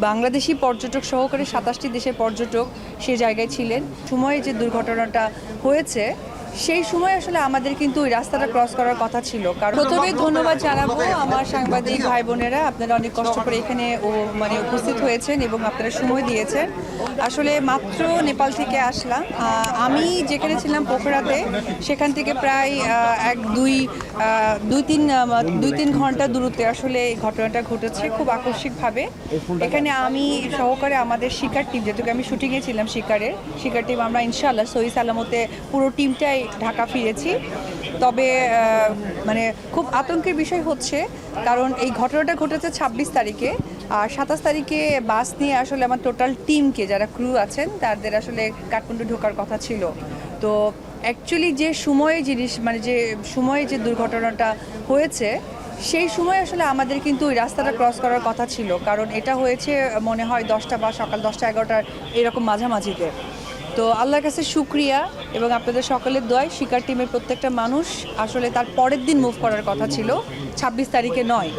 বাংলাদেশি পর্যটক সহকারে ২৭টি দেশের পর্যটক সে জায়গায় ছিলেন। সময়ে যে দুর্ঘটনাটা হয়েছে সেই সময় আসলে আমাদের কিন্তু ওই রাস্তাটা ক্রস করার কথা ছিল। কারণ প্রথমে ধন্যবাদ জানাবো আমার সাংবাদিক ভাই বোনেরা, আপনারা অনেক কষ্ট করে এখানে উপস্থিত হয়েছেন এবং আপনারা সময় দিয়েছেন। আসলে মাত্র নেপাল থেকে আসলাম। আমি যেখানে ছিলাম পোখরাতে, সেখান থেকে প্রায় দুই তিন ঘন্টা দূরত্বে আসলে এই ঘটনাটা ঘটেছে খুব আকস্মিকভাবে। এখানে আমি সহকারে আমাদের শিকার টিম, যেহেতু আমি শুটিংয়ে ছিলাম শিকার টিম, আমরা ইনশাআল্লাহ সহি সালামতে পুরো টিমটাই ঢাকা ফিরেছি। তবে মানে খুব আতঙ্কের বিষয় হচ্ছে, কারণ এই ঘটনাটা ঘটেছে ২৬ তারিখে, আর ২৭ তারিখে বাস নিয়ে আসলে আমার টোটাল টিমকে, যারা ক্রু আছেন তাদের আসলে কাঠমান্ডু ঢোকার কথা ছিল। তো অ্যাকচুয়ালি যে সময়ে যে দুর্ঘটনাটা হয়েছে সেই সময় আসলে আমাদের কিন্তু ওই রাস্তাটা ক্রস করার কথা ছিল। কারণ এটা হয়েছে মনে হয় 10টা বা সকাল 10টা 11টার এরকম মাঝামাঝিতে। তো আল্লাহর কাছে শুকরিয়া এবং আপনাদের সকলের দোয়ায় শিকার টিমের প্রত্যেকটা মানুষ আসলে তার পরের দিন মুভ করার কথা ছিল, ২৬ তারিখে নয়।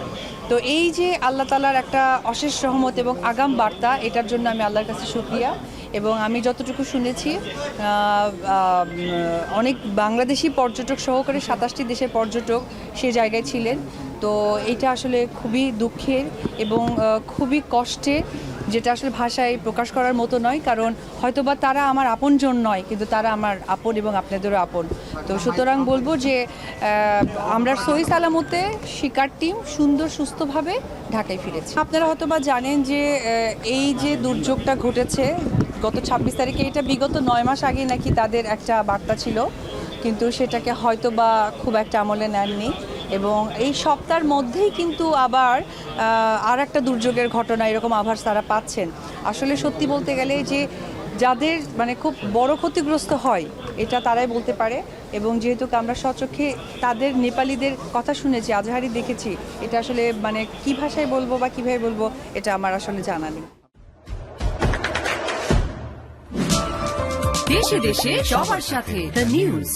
তো এই যে আল্লাহ তাআলার একটা অশেষ রহমত এবং আগাম বার্তা, এটার জন্য আমি আল্লাহর কাছে শুকরিয়া। এবং আমি যতটুকু শুনেছি অনেক বাংলাদেশি পর্যটক সহকারে ২৭টি দেশের পর্যটক সে জায়গায় ছিলেন। তো এটা আসলে খুবই দুঃখের এবং খুবই কষ্টের, যেটা আসলে ভাষায় প্রকাশ করার মতো নয়। কারণ হয়তোবা তারা আমার আপনজন নয়, কিন্তু তারা আমার আপন এবং আপনাদেরও আপন। তো সুতরাং বলবো যে আমরা সহি সালামতে শিকার টিম সুন্দর সুস্থভাবে ঢাকায় ফিরেছি। আপনারা হয়তোবা জানেন যে এই যে দুর্যোগটা ঘটেছে গত ২৬ তারিখে, এটা বিগত ৯ মাস আগে নাকি তাদের একটা বার্তা ছিল, কিন্তু সেটাকে হয়তোবা খুব একটা আমলে নেননি। এবং এই সপ্তাহের মধ্যেই কিন্তু আবার আর একটা দুর্যোগের ঘটনা এরকম আভাস তারা পাচ্ছেন। আসলে সত্যি বলতে গেলে যে যাদের খুব বড় ক্ষতিগ্রস্ত হয় এটা তারাই বলতে পারে। এবং যেহেতু আমরা স্বচক্ষে তাদের নেপালিদের কথা শুনেছি, আজহারি দেখেছি, এটা আসলে কী ভাষায় বলবো বা কীভাবে বলবো এটা আমার আসলে জানা নেই। দেশে দেশে সবার সাথে দ্য নিউজ।